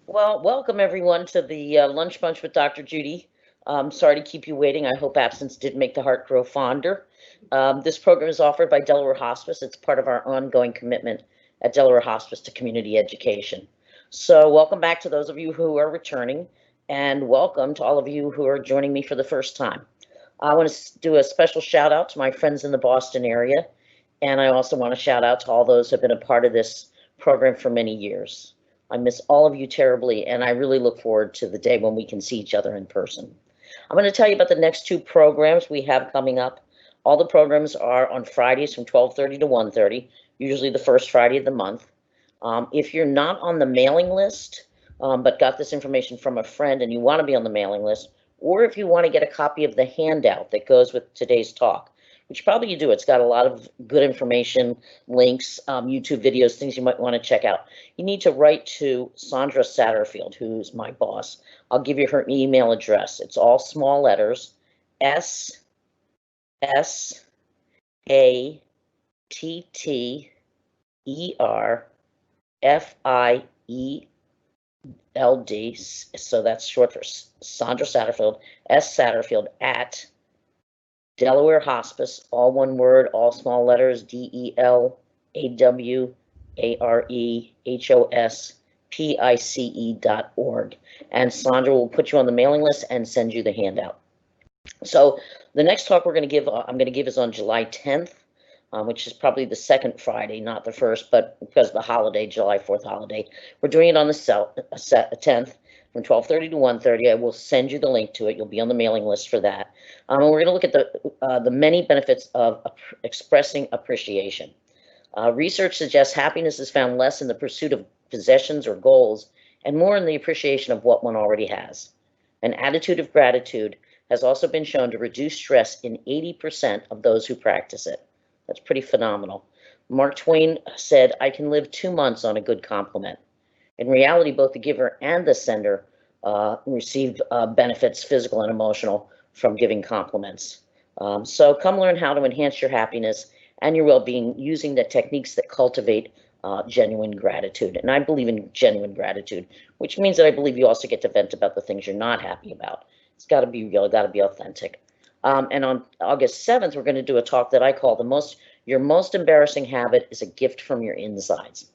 Well, welcome everyone to the Lunch Bunch with Dr. Judy. Sorry to keep you waiting. I hope absence did make the heart grow fonder. This program is offered by Delaware Hospice. It's part of our ongoing commitment at Delaware Hospice to community education. So, welcome back to those of you who are returning, and welcome to all of you who are joining me for the first time. I want to do a special shout out to my friends in the Boston area, and I also want to shout out to all those who have been a part of this program for many years. I miss all of you terribly, and I really look forward to the day when we can see each other in person. I'm going to tell you about the next two programs we have coming up. All the programs are on Fridays from 12:30 to 1:30, usually the first Friday of the month. If you're not on the mailing list, but got this information from a friend and you want to be on the mailing list, or if you want to get a copy of the handout that goes with today's talk, which probably you do, it's got a lot of good information, links, YouTube videos, things you might want to check out. You need to write to Sandra Satterfield, who's my boss. I'll give you her email address. It's all small letters, SSATTERFIELD. So that's short for Sandra Satterfield, S. Satterfield at Delaware Hospice, all one word, all small letters, DELAWAREHOSPICE.org. And Sandra will put you on the mailing list and send you the handout. So the next talk I'm going to give is on July 10th, which is probably the second Friday, not the first, but because of the holiday, July 4th holiday. We're doing it on the 10th from 12:30 to 1:30. I will send you the link to it. You'll be on the mailing list for that. And we're going to look at the many benefits of expressing appreciation. Research suggests happiness is found less in the pursuit of possessions or goals and more in the appreciation of what one already has. An attitude of gratitude has also been shown to reduce stress in 80% of those who practice it. That's pretty phenomenal. Mark Twain said, "I can live 2 months on a good compliment." In reality, both the giver and the sender receive benefits, physical and emotional, from giving compliments. So come learn how to enhance your happiness and your well-being using the techniques that cultivate genuine gratitude. And I believe in genuine gratitude, which means that I believe you also get to vent about the things you're not happy about. It's got to be real, got to be authentic. And on August 7th, we're going to do a talk that I call your most embarrassing habit is a gift from your insides.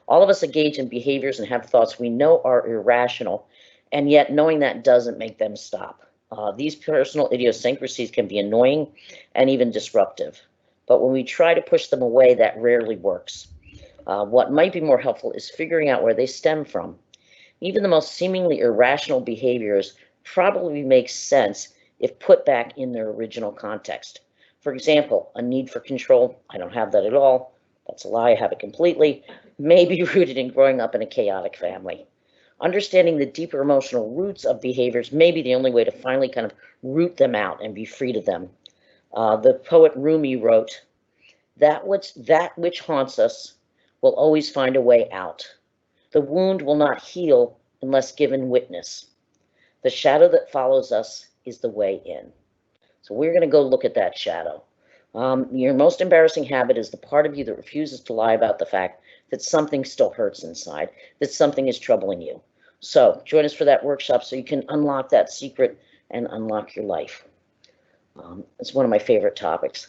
All of us engage in behaviors and have thoughts we know are irrational, and yet knowing that doesn't make them stop. These personal idiosyncrasies can be annoying and even disruptive, but when we try to push them away, that rarely works. What might be more helpful is figuring out where they stem from. Even the most seemingly irrational behaviors probably make sense if put back in their original context. For example, a need for control, I don't have that at all. That's a lie, I have it completely, may be rooted in growing up in a chaotic family. Understanding the deeper emotional roots of behaviors may be the only way to finally kind of root them out and be free to them. The poet Rumi wrote, that which haunts us will always find a way out. The wound will not heal unless given witness. The shadow that follows us is the way in. So we're going to go look at that shadow. Your most embarrassing habit is the part of you that refuses to lie about the fact that something still hurts inside, that something is troubling you. So join us for that workshop so you can unlock that secret and unlock your life. It's one of my favorite topics.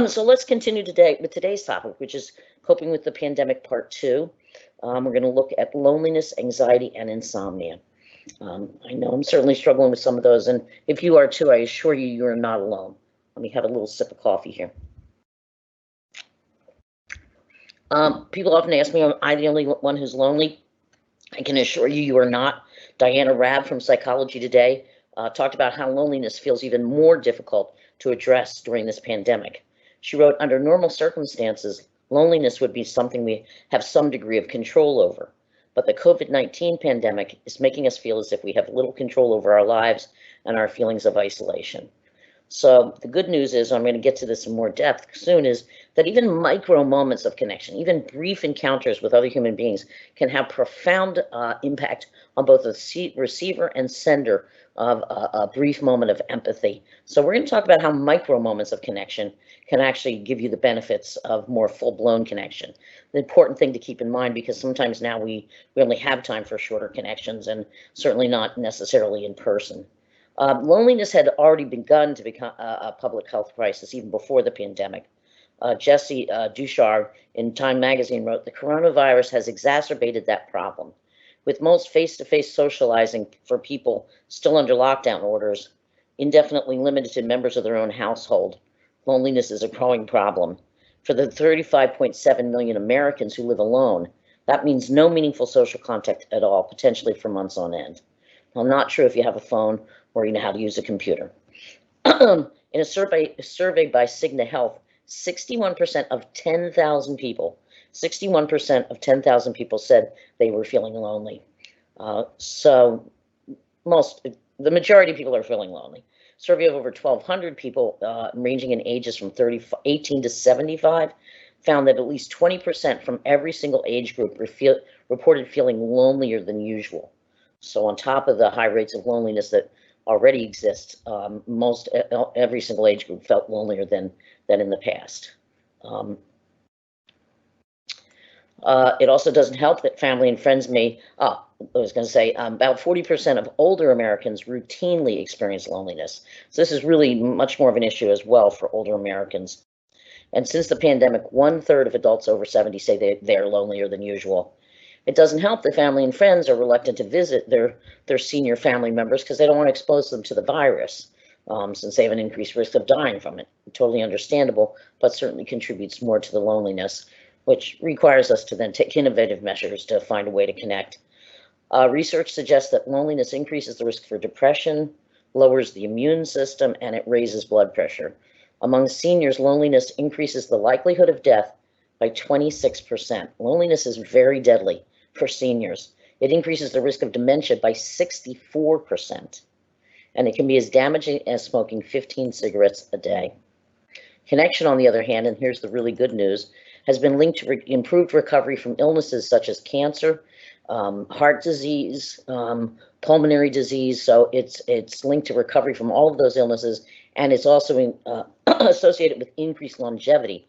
So let's continue today with today's topic, which is coping with the pandemic part 2. We're going to look at loneliness, anxiety, and insomnia. I know I'm certainly struggling with some of those, and if you are too, I assure you, you are not alone. Let me have a little sip of coffee here. People often ask me, am I the only one who's lonely? I can assure you, you are not. Diana Rabb from Psychology Today talked about how loneliness feels even more difficult to address during this pandemic. She wrote, under normal circumstances, loneliness would be something we have some degree of control over. But the COVID-19 pandemic is making us feel as if we have little control over our lives and our feelings of isolation. So the good news is, I'm going to get to this in more depth soon, is that even micro moments of connection, even brief encounters with other human beings, can have profound impact on both the receiver and sender of a brief moment of empathy. So we're going to talk about how micro moments of connection can actually give you the benefits of more full-blown connection. The important thing to keep in mind, because sometimes now we only have time for shorter connections, and certainly not necessarily in person. Loneliness had already begun to become a public health crisis even before the pandemic. Jesse Dushar in Time magazine wrote, "The coronavirus has exacerbated that problem. With most face-to-face socializing for people still under lockdown orders, indefinitely limited to members of their own household, loneliness is a growing problem. For the 35.7 million Americans who live alone, that means no meaningful social contact at all, potentially for months on end." I'm not sure if you have a phone or you know how to use a computer. In a survey by Cigna Health, 61% of 10,000 people, 61% of 10,000 people said they were feeling lonely. So the majority of people are feeling lonely. Survey of over 1,200 people ranging in ages from 18 to 75 found that at least 20% from every single age group reported feeling lonelier than usual. So on top of the high rates of loneliness that already exist, every single age group felt lonelier than in the past. It also doesn't help that family and friends I was going to say, about 40% of older Americans routinely experience loneliness. So this is really much more of an issue as well for older Americans. And since the pandemic, 1/3 of adults over 70 say they're lonelier than usual. It doesn't help that family and friends are reluctant to visit their senior family members because they don't want to expose them to the virus, since they have an increased risk of dying from it. Totally understandable, but certainly contributes more to the loneliness, which requires us to then take innovative measures to find a way to connect. Research suggests that loneliness increases the risk for depression, lowers the immune system, and it raises blood pressure. Among seniors, loneliness increases the likelihood of death by 26%. Loneliness is very deadly for seniors. It increases the risk of dementia by 64%, and it can be as damaging as smoking 15 cigarettes a day. Connection, on the other hand, and here's the really good news, has been linked to improved recovery from illnesses such as cancer, heart disease, pulmonary disease. So it's linked to recovery from all of those illnesses, and it's also associated with increased longevity.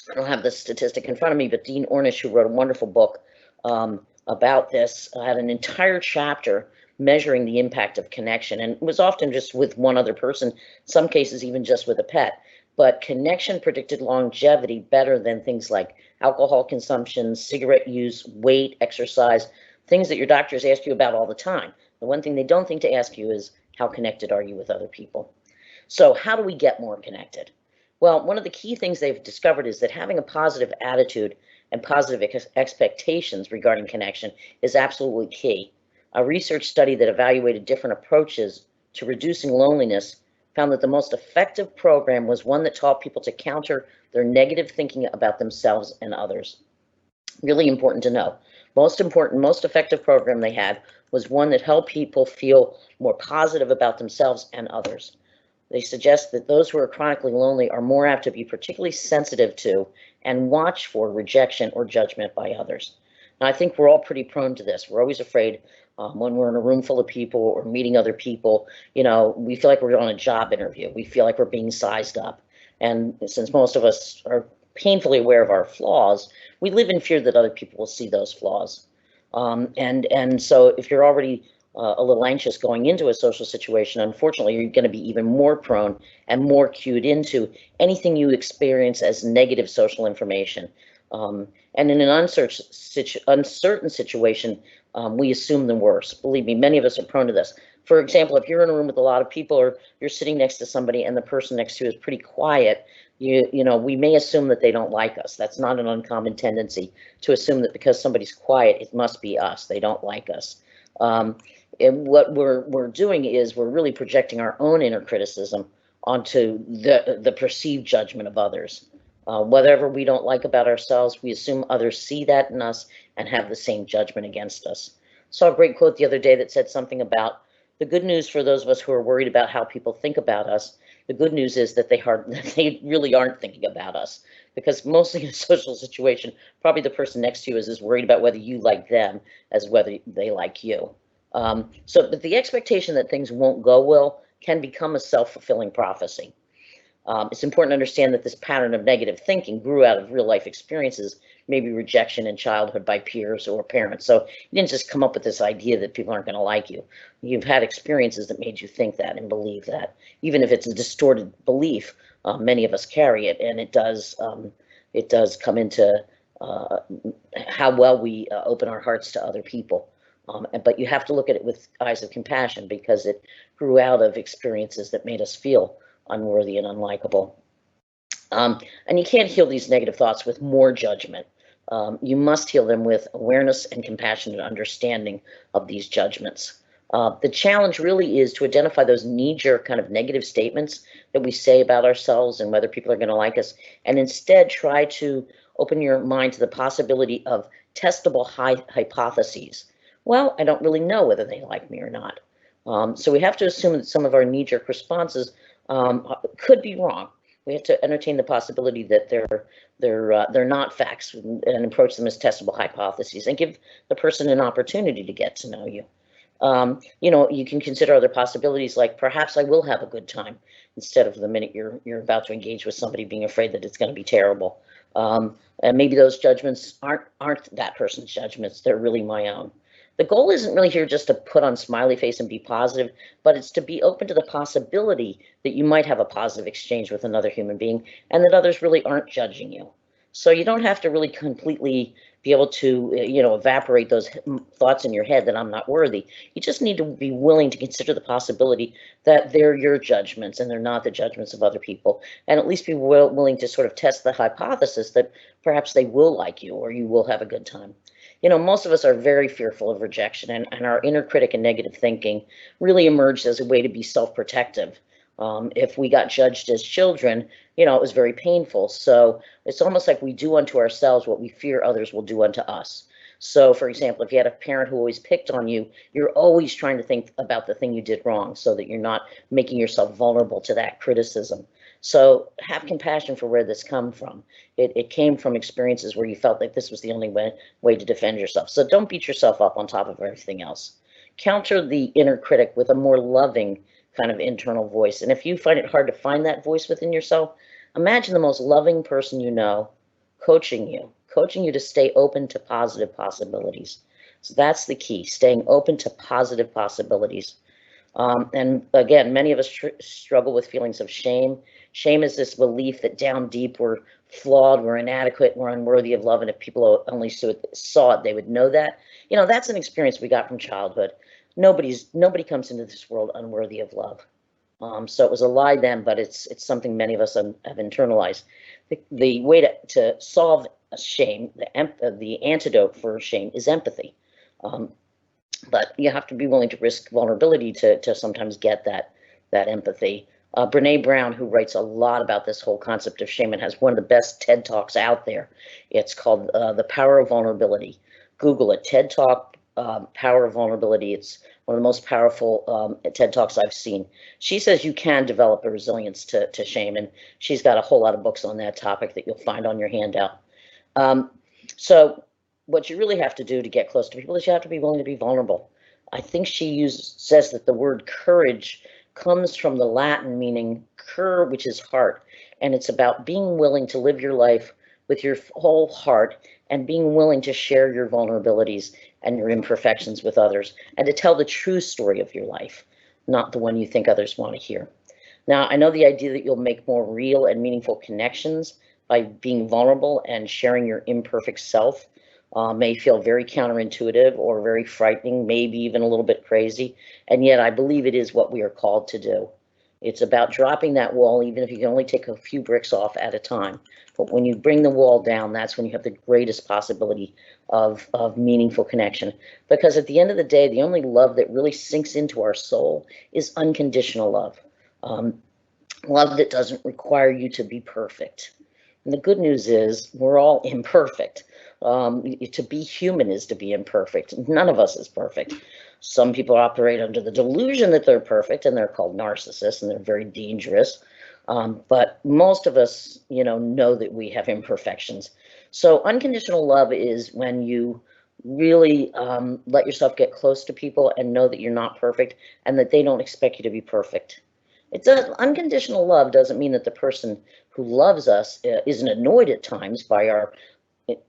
I don't have the statistic in front of me, but Dean Ornish, who wrote a wonderful book about this, had an entire chapter measuring the impact of connection, and it was often just with one other person, some cases even just with a pet. But connection predicted longevity better than things like alcohol consumption, cigarette use, weight, exercise, things that your doctors ask you about all the time. The one thing they don't think to ask you is, how connected are you with other people? So how do we get more connected? Well, one of the key things they've discovered is that having a positive attitude and positive expectations regarding connection is absolutely key. A research study that evaluated different approaches to reducing loneliness found that the most effective program was one that taught people to counter their negative thinking about themselves and others. Really important to know. Most effective program they had was one that helped people feel more positive about themselves and others. They suggest that those who are chronically lonely are more apt to be particularly sensitive to and watch for rejection or judgment by others. Now, I think we're all pretty prone to this. We're always afraid when we're in a room full of people or meeting other people, we feel like we're on a job interview. We feel like we're being sized up. And since most of us are painfully aware of our flaws, we live in fear that other people will see those flaws. And so if you're already a little anxious going into a social situation, unfortunately, you're going to be even more prone and more cued into anything you experience as negative social information. And in an uncertain situation, we assume the worst. Believe me, many of us are prone to this. For example, if you're in a room with a lot of people, or you're sitting next to somebody and the person next to you is pretty quiet, we may assume that they don't like us. That's not an uncommon tendency to assume that because somebody's quiet, it must be us. They don't like us. And what we're doing is we're really projecting our own inner criticism onto the perceived judgment of others. Whatever we don't like about ourselves, we assume others see that in us and have the same judgment against us. Saw a great quote the other day that said something about The good news for those of us who are worried about how people think about us, the good news is that they really aren't thinking about us, because mostly in a social situation, probably the person next to you is worried about whether you like them as whether they like you. But the expectation that things won't go well can become a self-fulfilling prophecy. It's important to understand that this pattern of negative thinking grew out of real life experiences, maybe rejection in childhood by peers or parents. So you didn't just come up with this idea that people aren't going to like you. You've had experiences that made you think that and believe that. Even if it's a distorted belief, many of us carry it, and it does come into how well we open our hearts to other people. But you have to look at it with eyes of compassion, because it grew out of experiences that made us feel unworthy and unlikable. And you can't heal these negative thoughts with more judgment. You must heal them with awareness and compassionate understanding of these judgments. The challenge really is to identify those knee-jerk kind of negative statements that we say about ourselves and whether people are going to like us, and instead try to open your mind to the possibility of testable hypotheses. Well, I don't really know whether they like me or not. So we have to assume that some of our knee-jerk responses could be wrong. We have to entertain the possibility that they're not facts, and approach them as testable hypotheses, and give the person an opportunity to get to know you. You can consider other possibilities, like perhaps I will have a good time, instead of the minute you're about to engage with somebody being afraid that it's going to be terrible. And maybe those judgments aren't that person's judgments; they're really my own. The goal isn't really here just to put on smiley face and be positive, but it's to be open to the possibility that you might have a positive exchange with another human being, and that others really aren't judging you. So you don't have to really completely be able to, evaporate those thoughts in your head that I'm not worthy. You just need to be willing to consider the possibility that they're your judgments and they're not the judgments of other people, and at least be willing to sort of test the hypothesis that perhaps they will like you or you will have a good time. Most of us are very fearful of rejection, and our inner critic and negative thinking really emerged as a way to be self-protective. If we got judged as children, it was very painful. So it's almost like we do unto ourselves what we fear others will do unto us. So, for example, if you had a parent who always picked on you, you're always trying to think about the thing you did wrong so that you're not making yourself vulnerable to that criticism. So have compassion for where this come from. It came from experiences where you felt like this was the only way to defend yourself. So don't beat yourself up on top of everything else. Counter the inner critic with a more loving kind of internal voice. And if you find it hard to find that voice within yourself, imagine the most loving person you know coaching you to stay open to positive possibilities. So that's the key, staying open to positive possibilities. And again, many of us struggle with feelings of shame. Shame is this belief that down deep we're flawed, we're inadequate, we're unworthy of love, and if people only saw it, they would know that. That's an experience we got from childhood. Nobody comes into this world unworthy of love. So it was a lie then, but it's something many of us have internalized. The way to solve shame, the antidote for shame, is empathy. But you have to be willing to risk vulnerability to sometimes get that empathy. Brene Brown, who writes a lot about this whole concept of shame and has one of the best TED Talks out there. It's called The Power of Vulnerability. Google it, TED Talk, Power of Vulnerability. It's one of the most powerful TED Talks I've seen. She says you can develop a resilience to shame, and she's got a whole lot of books on that topic that you'll find on your handout. So what you really have to do to get close to people is you have to be willing to be vulnerable. I think she says that the word courage comes from the Latin meaning cur, which is heart, and it's about being willing to live your life with your whole heart and being willing to share your vulnerabilities and your imperfections with others, and to tell the true story of your life, not the one you think others want to hear. Now, I know the idea that you'll make more real and meaningful connections by being vulnerable and sharing your imperfect self may feel very counterintuitive or very frightening, maybe even a little bit crazy, and yet I believe it is what we are called to do. It's about dropping that wall, even if you can only take a few bricks off at a time. But when you bring the wall down, that's when you have the greatest possibility of meaningful connection. Because at the end of the day, the only love that really sinks into our soul is unconditional love. Love that doesn't require you to be perfect. And the good news is we're all imperfect. To be human is to be imperfect. None of us is perfect. Some people operate under the delusion that they're perfect, and they're called narcissists, and they're very dangerous. But most of us, know that we have imperfections. So unconditional love is when you really let yourself get close to people and know that you're not perfect and that they don't expect you to be perfect. It does. Unconditional love doesn't mean that the person who loves us isn't annoyed at times by our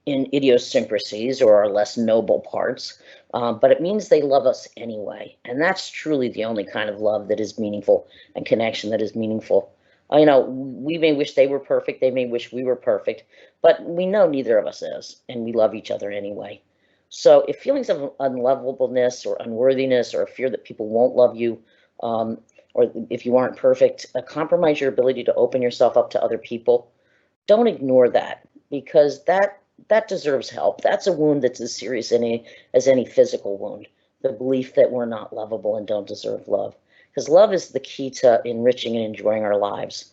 in idiosyncrasies or our less noble parts, but it means they love us anyway. And that's truly the only kind of love that is meaningful and connection that is meaningful. We may wish they were perfect, they may wish we were perfect, but we know neither of us is, and we love each other anyway. So if feelings of unlovableness or unworthiness or a fear that people won't love you, or if you aren't perfect, compromise your ability to open yourself up to other people, don't ignore that, because that deserves help. That's a wound that's as serious as any physical wound. The belief that we're not lovable and don't deserve love. Because love is the key to enriching and enjoying our lives.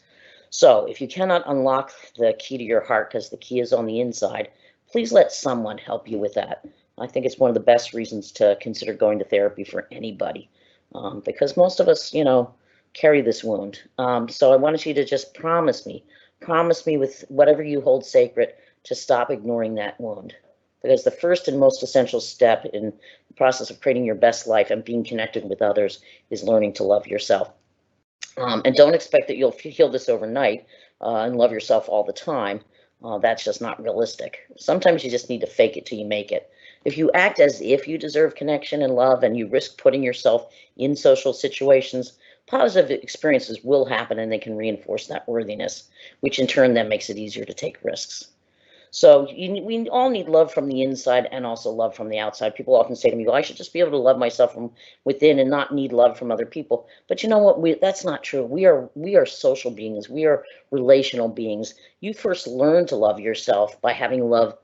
So if you cannot unlock the key to your heart because the key is on the inside, please let someone help you with that. I think it's one of the best reasons to consider going to therapy for anybody, because most of us, carry this wound. So I wanted you to just promise me with whatever you hold sacred to stop ignoring that wound. Because the first and most essential step in the process of creating your best life and being connected with others is learning to love yourself. And don't expect that you'll heal this overnight and love yourself all the time. That's just not realistic. Sometimes you just need to fake it till you make it. If you act as if you deserve connection and love and you risk putting yourself in social situations, positive experiences will happen and they can reinforce that worthiness, which in turn then makes it easier to take risks. So we all need love from the inside and also love from the outside. People often say to me, well, I should just be able to love myself from within and not need love from other people. But you know what? That's not true. We are social beings. We are relational beings. You first learn to love yourself by having love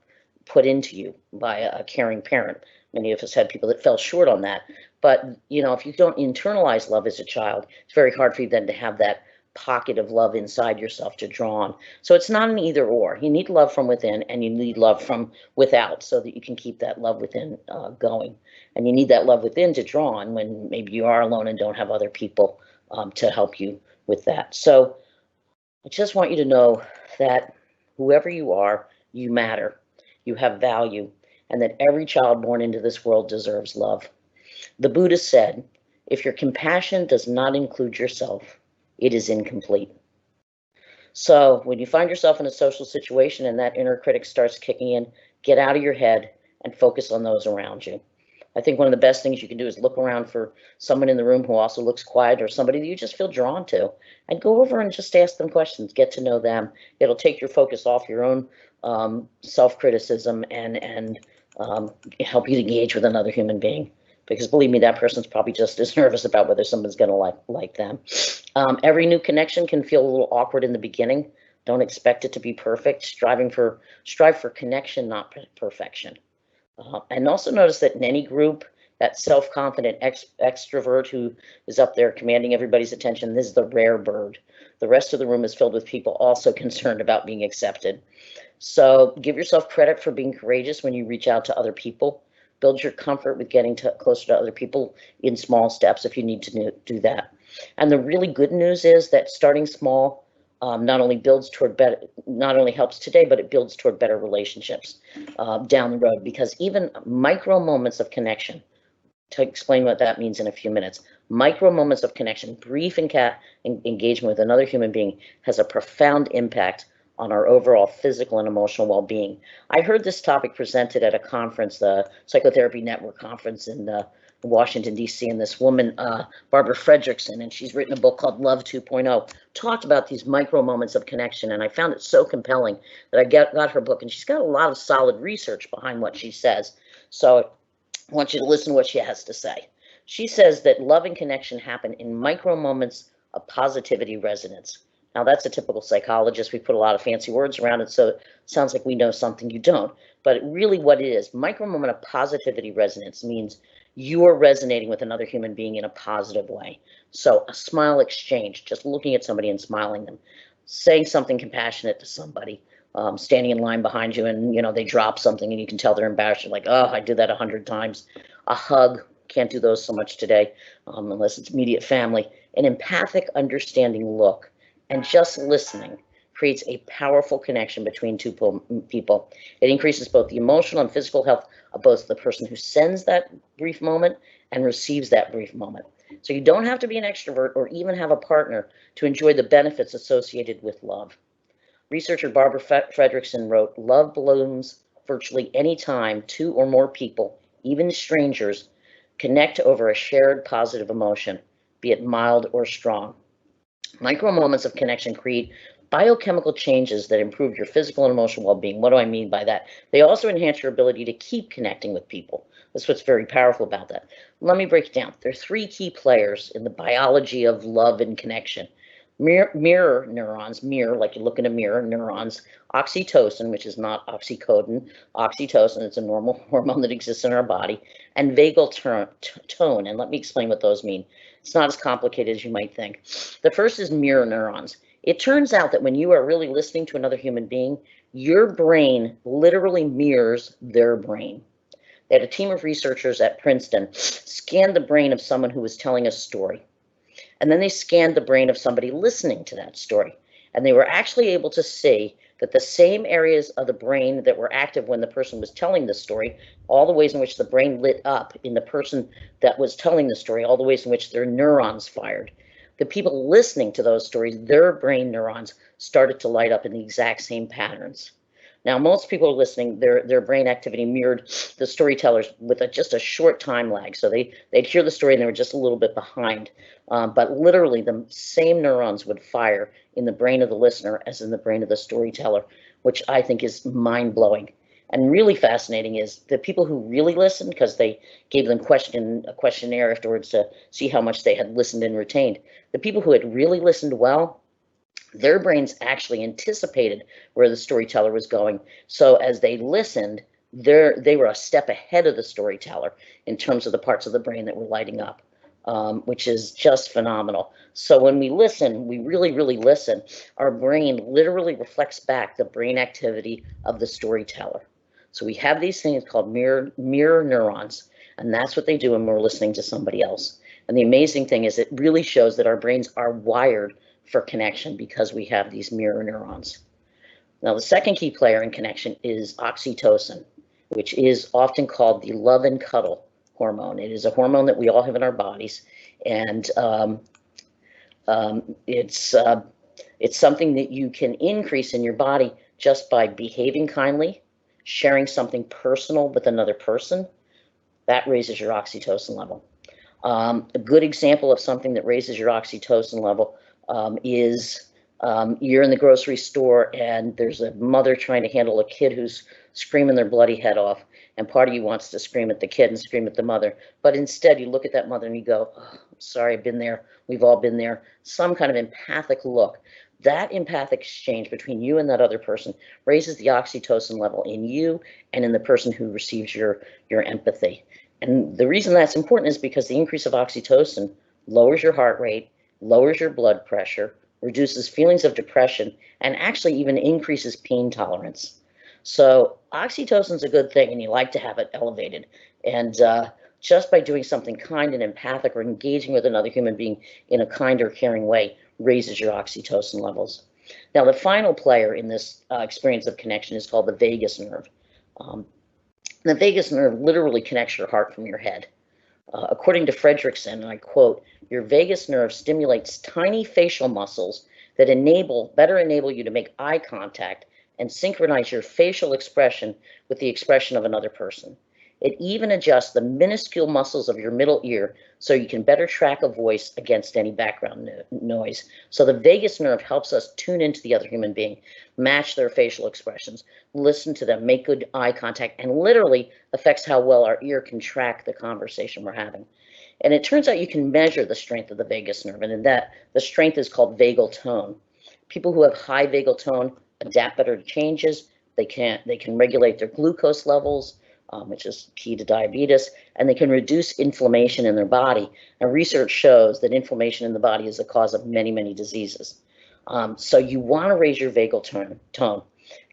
put into you by a caring parent. Many of us had people that fell short on that. But, if you don't internalize love as a child, it's very hard for you then to have that pocket of love inside yourself to draw on. So it's not an either or. You need love from within and you need love from without so that you can keep that love within going. And you need that love within to draw on when maybe you are alone and don't have other people to help you with that. So I just want you to know that whoever you are, you matter, you have value, and that every child born into this world deserves love. The Buddha said, if your compassion does not include yourself, it is incomplete. So when you find yourself in a social situation and that inner critic starts kicking in, get out of your head and focus on those around you. I think one of the best things you can do is look around for someone in the room who also looks quiet or somebody that you just feel drawn to and go over and just ask them questions, get to know them. It'll take your focus off your own self-criticism and help you engage with another human being. Because believe me, that person's probably just as nervous about whether someone's going to like them. Every new connection can feel a little awkward in the beginning. Don't expect it to be perfect. Strive for connection, not perfection. And also notice that in any group, that self-confident extrovert who is up there commanding everybody's attention, this is the rare bird. The rest of the room is filled with people also concerned about being accepted. So give yourself credit for being courageous when you reach out to other people. Build your comfort with getting closer to other people in small steps if you need to do that. And the really good news is that starting small not only helps today, but it builds toward better relationships down the road. Because even micro moments of connection, to explain what that means in a few minutes, micro moments of connection, brief engagement with another human being has a profound impact on our overall physical and emotional well-being. I heard this topic presented at a conference, the Psychotherapy Network conference in Washington, D.C., and this woman, Barbara Fredrickson, and she's written a book called Love 2.0, talked about these micro moments of connection, and I found it so compelling that I got her book, and she's got a lot of solid research behind what she says. So I want you to listen to what she has to say. She says that love and connection happen in micro moments of positivity resonance. Now, that's a typical psychologist. We put a lot of fancy words around it, so it sounds like we know something you don't. But really what it is, micro moment of positivity resonance means you are resonating with another human being in a positive way. So a smile exchange, just looking at somebody and smiling them, saying something compassionate to somebody, standing in line behind you and, they drop something and you can tell they're embarrassed. You're like, oh, I did that 100 times. A hug, can't do those so much today, unless it's immediate family. An empathic, understanding look and just listening creates a powerful connection between two people. It increases both the emotional and physical health of both the person who sends that brief moment and receives that brief moment. So you don't have to be an extrovert or even have a partner to enjoy the benefits associated with love. Researcher Barbara Fredrickson wrote, "Love blooms virtually any time two or more people, even strangers, connect over a shared positive emotion, be it mild or strong. Micro moments of connection create biochemical changes that improve your physical and emotional well-being." What do I mean by that? They also enhance your ability to keep connecting with people. That's what's very powerful about that. Let me break it down. There are three key players in the biology of love and connection. Mirror neurons, mirror, like you look in a mirror, neurons, oxytocin, which is not oxycodone, oxytocin, it's a normal hormone that exists in our body, and vagal tone. And let me explain what those mean. It's not as complicated as you might think. The first is mirror neurons. It turns out that when you are really listening to another human being, your brain literally mirrors their brain. They had a team of researchers at Princeton scan the brain of someone who was telling a story. And then they scanned the brain of somebody listening to that story. And they were actually able to see that the same areas of the brain that were active when the person was telling the story, all the ways in which the brain lit up in the person that was telling the story, all the ways in which their neurons fired. The people listening to those stories, their brain neurons started to light up in the exact same patterns. Now, most people are listening, their brain activity mirrored the storytellers with just a short time lag. So they'd hear the story and they were just a little bit behind. But literally the same neurons would fire in the brain of the listener as in the brain of the storyteller, which I think is mind-blowing. And really fascinating is the people who really listened, because they gave them a questionnaire afterwards to see how much they had listened and retained. The people who had really listened well, their brains actually anticipated where the storyteller was going. So as they listened, they were a step ahead of the storyteller in terms of the parts of the brain that were lighting up, which is just phenomenal. So when we listen, we really, really listen, our brain literally reflects back the brain activity of the storyteller. So we have these things called mirror neurons, and that's what they do when we're listening to somebody else. And the amazing thing is it really shows that our brains are wired for connection because we have these mirror neurons. Now, the second key player in connection is oxytocin, which is often called the love and cuddle hormone. It is a hormone that we all have in our bodies, and it's something that you can increase in your body just by behaving kindly, sharing something personal with another person. That raises your oxytocin level. A good example of something that raises your oxytocin level is you're in the grocery store and there's a mother trying to handle a kid who's screaming their bloody head off, and part of you wants to scream at the kid and scream at the mother, but instead you look at that mother and you go, "Oh, sorry, I've been there, we've all been there." Some kind of empathic look. That empathic exchange between you and that other person raises the oxytocin level in you and in the person who receives your empathy. And the reason that's important is because the increase of oxytocin lowers your heart rate, lowers your blood pressure, reduces feelings of depression, and actually even increases pain tolerance. So oxytocin is a good thing, and you like to have it elevated. And just by doing something kind and empathic or engaging with another human being in a kind or caring way raises your oxytocin levels. Now, the final player in this experience of connection is called the vagus nerve. The vagus nerve literally connects your heart from your head. According to Fredrickson, and I quote, "Your vagus nerve stimulates tiny facial muscles that better enable you to make eye contact and synchronize your facial expression with the expression of another person. It even adjusts the minuscule muscles of your middle ear so you can better track a voice against any background noise." So the vagus nerve helps us tune into the other human being, match their facial expressions, listen to them, make good eye contact, and literally affects how well our ear can track the conversation we're having. And it turns out you can measure the strength of the vagus nerve, and in that, the strength is called vagal tone. People who have high vagal tone adapt better to changes. They can regulate their glucose levels, which is key to diabetes, and they can reduce inflammation in their body. And research shows that inflammation in the body is the cause of many, many diseases. So you want to raise your vagal tone.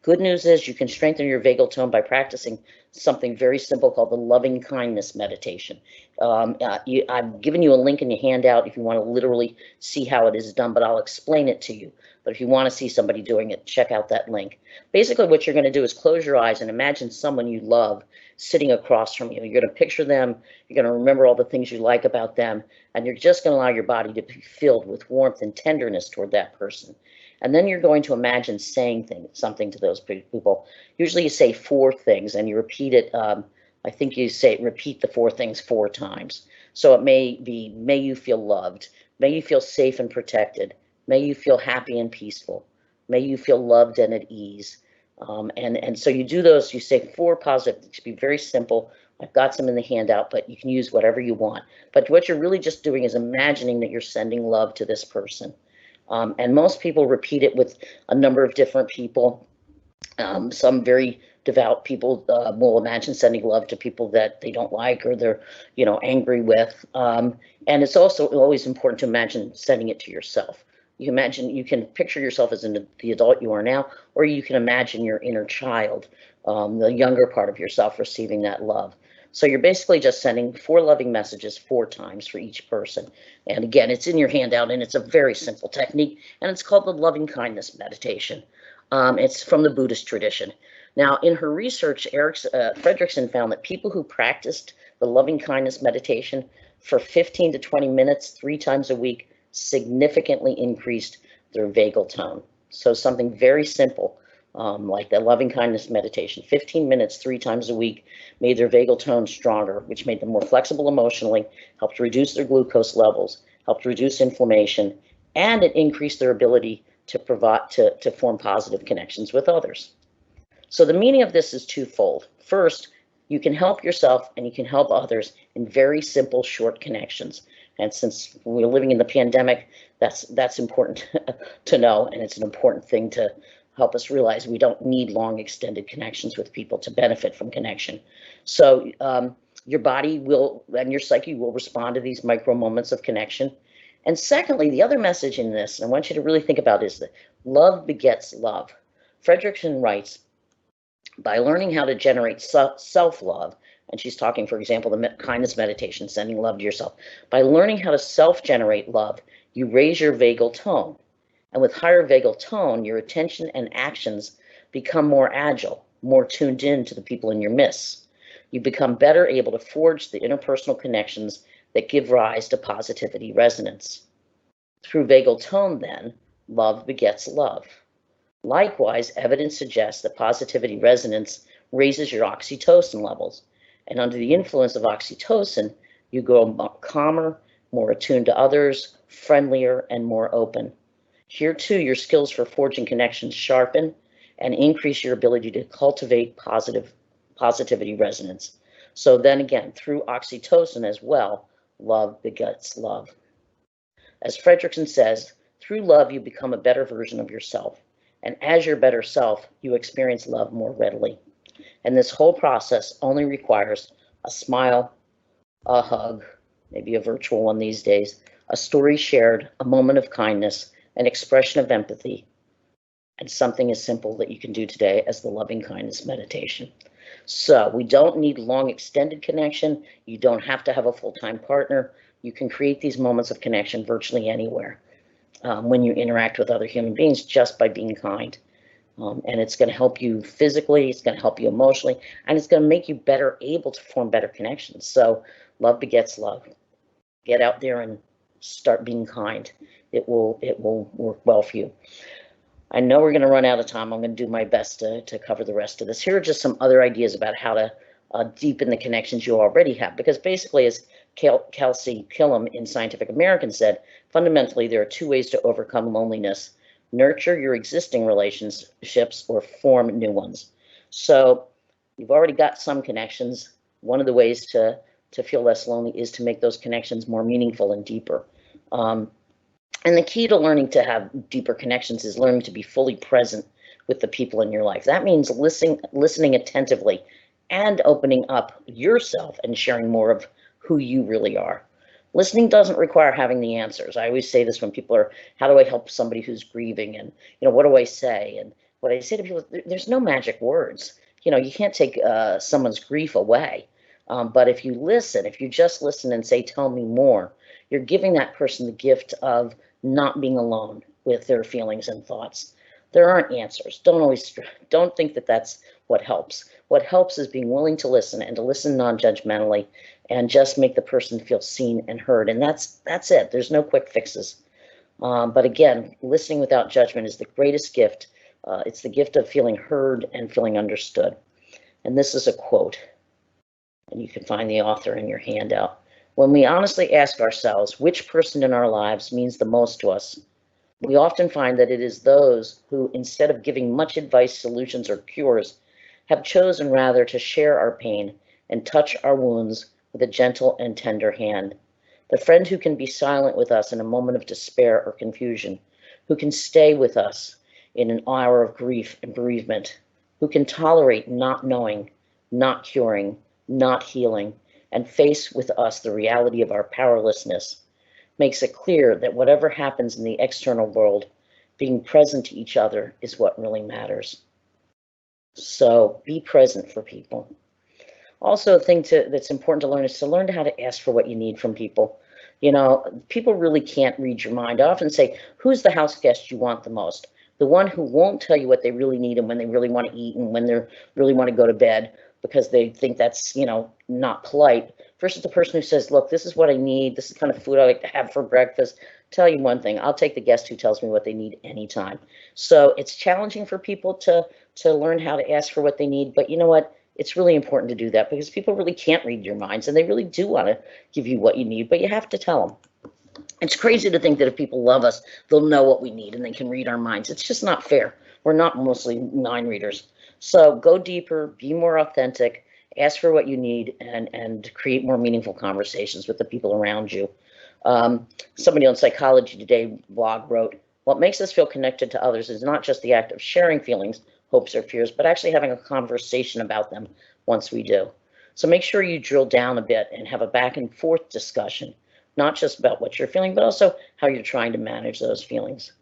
Good news is you can strengthen your vagal tone by practicing something very simple called the loving kindness meditation. I've given you a link in your handout if you want to literally see how it is done, but I'll explain it to you. But if you want to see somebody doing it, check out that link. Basically, what you're going to do is close your eyes and imagine someone you love sitting across from you. You're going to picture them, you're going to remember all the things you like about them, and you're just going to allow your body to be filled with warmth and tenderness toward that person. And then you're going to imagine saying something to those people. Usually you say 4 things and you repeat it. I think you say repeat the 4 things 4 times. So it may be, may you feel loved, may you feel safe and protected, may you feel happy and peaceful, may you feel loved and at ease. And so you do those, you say 4 positive. It should be very simple. I've got some in the handout, but you can use whatever you want. But what you're really just doing is imagining that you're sending love to this person. And most people repeat it with a number of different people. Some very devout people will imagine sending love to people that they don't like or they're, angry with. And it's also always important to imagine sending it to yourself. You can picture yourself as the adult you are now, or you can imagine your inner child, the younger part of yourself receiving that love. So you're basically just sending 4 loving messages 4 times for each person. And again, it's in your handout and it's a very simple technique and it's called the loving kindness meditation. It's from the Buddhist tradition. Now, in her research, Fredrickson found that people who practiced the loving kindness meditation for 15 to 20 minutes 3 times a week significantly increased their vagal tone. So something very simple, like the loving kindness meditation, 15 minutes 3 times a week made their vagal tone stronger, which made them more flexible emotionally, helped reduce their glucose levels, helped reduce inflammation, and it increased their ability to form positive connections with others. So the meaning of this is twofold. First, you can help yourself and you can help others in very simple, short connections. And since we're living in the pandemic, that's important to know, and it's an important thing to help us realize we don't need long, extended connections with people to benefit from connection. So your body will and your psyche will respond to these micro moments of connection. And secondly, the other message in this, and I want you to really think about, is that love begets love. Fredrickson writes, by learning how to generate self-love, and she's talking, for example, the kindness meditation, sending love to yourself. By learning how to self-generate love, you raise your vagal tone. And with higher vagal tone, your attention and actions become more agile, more tuned in to the people in your midst. You become better able to forge the interpersonal connections that give rise to positivity resonance. Through vagal tone, then, love begets love. Likewise, evidence suggests that positivity resonance raises your oxytocin levels. And under the influence of oxytocin, you grow calmer, more attuned to others, friendlier, and more open. Here, too, your skills for forging connections sharpen and increase your ability to cultivate positivity resonance. So then again, through oxytocin as well, love begets love. As Fredrickson says, through love, you become a better version of yourself. And as your better self, you experience love more readily. And this whole process only requires a smile, a hug, maybe a virtual one these days, a story shared, a moment of kindness, an expression of empathy, and something as simple that you can do today as the loving kindness meditation. So we don't need long extended connection. You don't have to have a full-time partner. You can create these moments of connection virtually anywhere when you interact with other human beings just by being kind. And it's going to help you physically, it's going to help you emotionally, and it's going to make you better able to form better connections. So love begets love. Get out there and start being kind. It will work well for you. I know we're going to run out of time. I'm going to do my best to cover the rest of this. Here are just some other ideas about how to deepen the connections you already have, because basically, as Kelsey Killam in Scientific American said, fundamentally, there are 2 ways to overcome loneliness: nurture your existing relationships or form new ones. So you've already got some connections. One of the ways to feel less lonely is to make those connections more meaningful and deeper. And the key to learning to have deeper connections is learning to be fully present with the people in your life. That means listening attentively and opening up yourself and sharing more of who you really are. Listening doesn't require having the answers. I always say this when people are, how do I help somebody who's grieving? And, what do I say? And what I say to people, there's no magic words. You can't take someone's grief away. But if you listen, if you just listen and say, tell me more, you're giving that person the gift of not being alone with their feelings and thoughts. There aren't answers. Don't think that that's what helps. What helps is being willing to listen and to listen non-judgmentally and just make the person feel seen and heard. And that's it. There's no quick fixes. But again, listening without judgment is the greatest gift. It's the gift of feeling heard and feeling understood. And this is a quote, and you can find the author in your handout. When we honestly ask ourselves which person in our lives means the most to us, we often find that it is those who, instead of giving much advice, solutions, or cures, have chosen rather to share our pain and touch our wounds with a gentle and tender hand. The friend who can be silent with us in a moment of despair or confusion, who can stay with us in an hour of grief and bereavement, who can tolerate not knowing, not curing, not healing, and face with us the reality of our powerlessness, makes it clear that whatever happens in the external world, being present to each other is what really matters. So be present for people. Also, a thing that's important to learn is to learn how to ask for what you need from people. People really can't read your mind. I often say, who's the house guest you want the most? The one who won't tell you what they really need and when they really want to eat and when they really want to go to bed because they think that's, not polite, versus the person who says, look, this is what I need. This is the kind of food I like to have for breakfast. Tell you one thing, I'll take the guest who tells me what they need anytime. So it's challenging for people to learn how to ask for what they need. But you know what? It's really important to do that because people really can't read your minds and they really do want to give you what you need, but you have to tell them. It's crazy to think that if people love us, they'll know what we need and they can read our minds. It's just not fair. We're not mostly mind readers. So go deeper, be more authentic, ask for what you need, and create more meaningful conversations with the people around you. Somebody on Psychology Today blog wrote, what makes us feel connected to others is not just the act of sharing feelings, hopes, or fears, but actually having a conversation about them once we do. So make sure you drill down a bit and have a back and forth discussion, not just about what you're feeling, but also how you're trying to manage those feelings.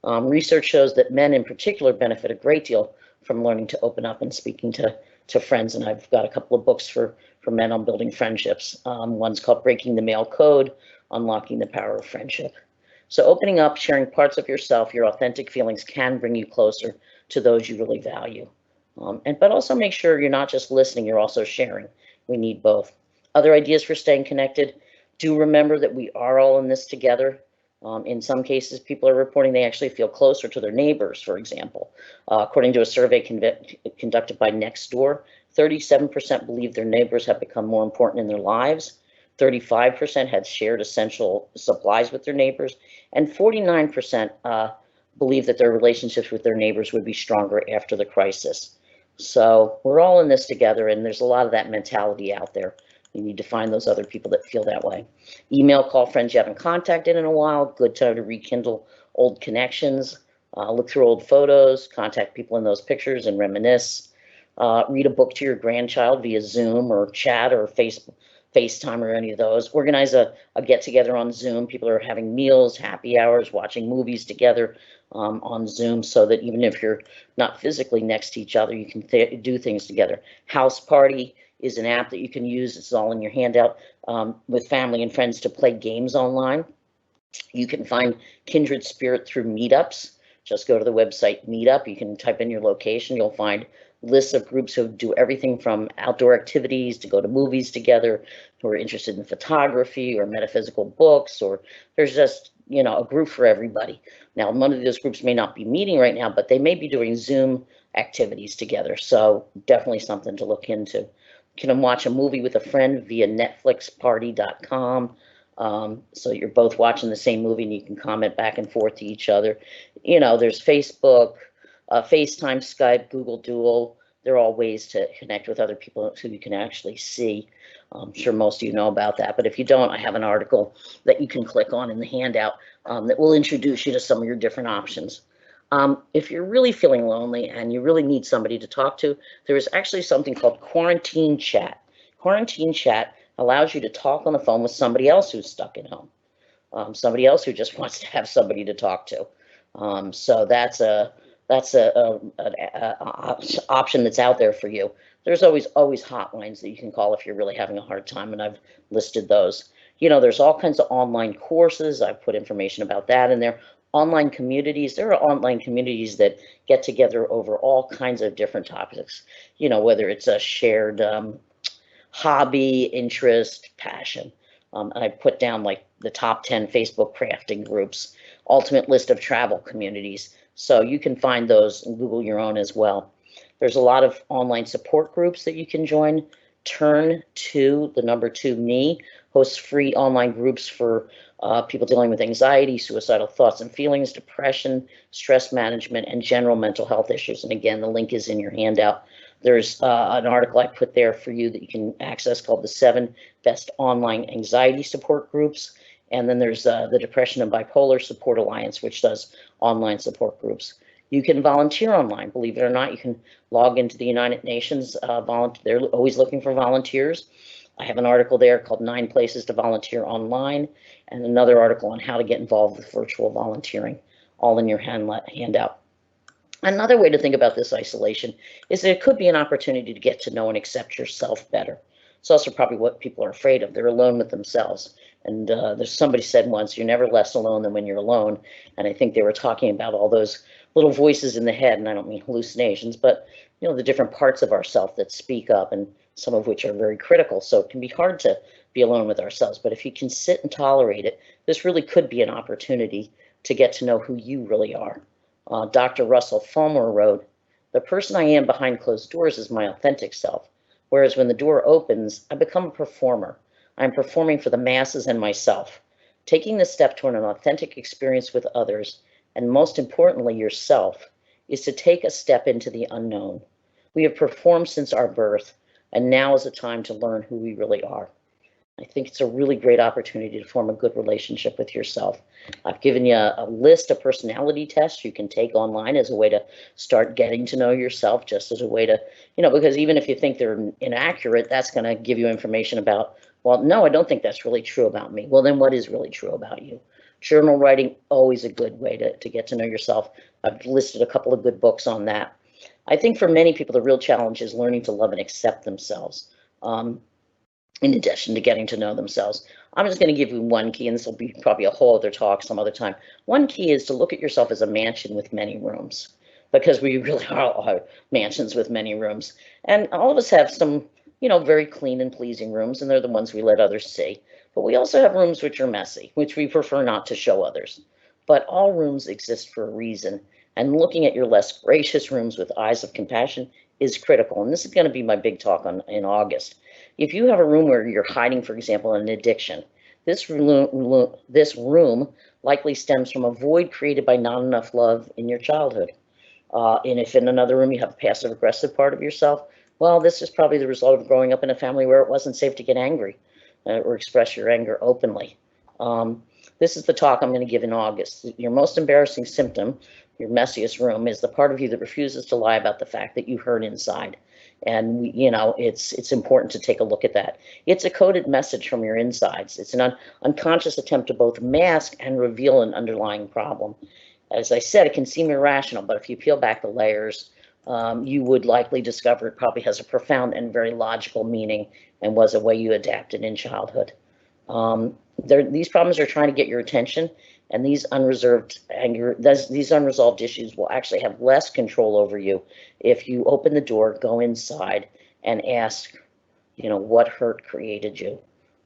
Research shows that men in particular benefit a great deal from learning to open up and speaking to friends. And I've got a couple of books for men on building friendships. One's called Breaking the Male Code, Unlocking the Power of Friendship. So opening up, sharing parts of yourself, your authentic feelings can bring you closer to those you really value. But also make sure you're not just listening, you're also sharing. We need both. Other ideas for staying connected. Do remember that we are all in this together. In some cases, people are reporting they actually feel closer to their neighbors, for example. According to a survey conducted by Nextdoor, 37% believe their neighbors have become more important in their lives. 35% had shared essential supplies with their neighbors, and 49% believe that their relationships with their neighbors would be stronger after the crisis. So we're all in this together, and there's a lot of that mentality out there. You need to find those other people that feel that way. Email, call friends you haven't contacted in a while. Good time to rekindle old connections. Look through old photos, contact people in those pictures and reminisce. Read a book to your grandchild via Zoom or chat or FaceTime or any of those. Organize a get-together on Zoom. People are having meals, happy hours, watching movies together on Zoom, so that even if you're not physically next to each other, you can do things together. House Party is an app that you can use. It's all in your handout with family and friends to play games online. You can find kindred spirit through meetups. Just go to the website Meetup. You can type in your location. You'll find lists of groups who do everything from outdoor activities to go to movies together, who are interested in photography or metaphysical books, or there's just, a group for everybody. Now, one of those groups may not be meeting right now, but they may be doing Zoom activities together. So definitely something to look into. You can watch a movie with a friend via netflixparty.com. So you're both watching the same movie and you can comment back and forth to each other. There's Facebook, FaceTime, Skype, Google Duo. They're all ways to connect with other people who you can actually see. I'm sure most of you know about that, but if you don't, I have an article that you can click on in the handout that will introduce you to some of your different options. If you're really feeling lonely and you really need somebody to talk to, there is actually something called Quarantine Chat. Quarantine Chat allows you to talk on the phone with somebody else who's stuck at home, somebody else who just wants to have somebody to talk to. So that's that's option that's out there for you. There's always hotlines that you can call if you're really having a hard time, and I've listed those. There's all kinds of online courses. I've put information about that in there. Online communities. There are online communities that get together over all kinds of different topics. Whether it's a shared hobby, interest, passion. And I put down like the top 10 Facebook crafting groups, ultimate list of travel communities. So you can find those and Google your own as well. There's a lot of online support groups that you can join. Turn to the number 2 me hosts free online groups for people dealing with anxiety, suicidal thoughts and feelings, depression, stress management, and general mental health issues. And again, the link is in your handout. There's an article I put there for you that you can access called the 7 Best Online Anxiety Support Groups. And then there's the Depression and Bipolar Support Alliance, which does online support groups. You can volunteer online, believe it or not. You can log into the United Nations. They're always looking for volunteers. I have an article there called 9 Places to Volunteer Online, and another article on how to get involved with virtual volunteering, all in your handout. Another way to think about this isolation is that it could be an opportunity to get to know and accept yourself better. It's also probably what people are afraid of. They're alone with themselves. And there's somebody said once, you're never less alone than when you're alone. And I think they were talking about all those little voices in the head, and I don't mean hallucinations, but the different parts of ourself that speak up, and some of which are very critical. So it can be hard to be alone with ourselves. But if you can sit and tolerate it, this really could be an opportunity to get to know who you really are. Dr. Russell Fulmer wrote, "The person I am behind closed doors is my authentic self, whereas when the door opens, I become a performer. I'm performing for the masses and myself. Taking this step toward an authentic experience with others, and most importantly yourself, is to take a step into the unknown. We have performed since our birth, and now is the time to learn who we really are." I think it's a really great opportunity to form a good relationship with yourself. I've given you a list of personality tests you can take online as a way to start getting to know yourself, just as a way to, because even if you think they're inaccurate, that's going to give you information about, well, no, I don't think that's really true about me. Well, then what is really true about you? Journal writing, always a good way to get to know yourself. I've listed a couple of good books on that. I think for many people, the real challenge is learning to love and accept themselves. In addition to getting to know themselves. I'm just going to give you one key, and this will be probably a whole other talk some other time. One key is to look at yourself as a mansion with many rooms, because we really are mansions with many rooms. And all of us have some, very clean and pleasing rooms, and they're the ones we let others see. But we also have rooms which are messy, which we prefer not to show others. But all rooms exist for a reason, and looking at your less gracious rooms with eyes of compassion is critical. And this is going to be my big talk in August. If you have a room where you're hiding, for example, an addiction, this room likely stems from a void created by not enough love in your childhood. And if in another room you have a passive aggressive part of yourself, well, this is probably the result of growing up in a family where it wasn't safe to get angry or express your anger openly. This is the talk I'm going to give in August. Your most embarrassing symptom, your messiest room, is the part of you that refuses to lie about the fact that you hurt inside. And it's important to take a look at that. It's a coded message from your insides. It's an unconscious attempt to both mask and reveal an underlying problem. As I said, it can seem irrational, but if you peel back the layers, you would likely discover it probably has a profound and very logical meaning and was a way you adapted in childhood. These problems are trying to get your attention, and these unresolved issues will actually have less control over you if you open the door, go inside, and ask, what hurt created you.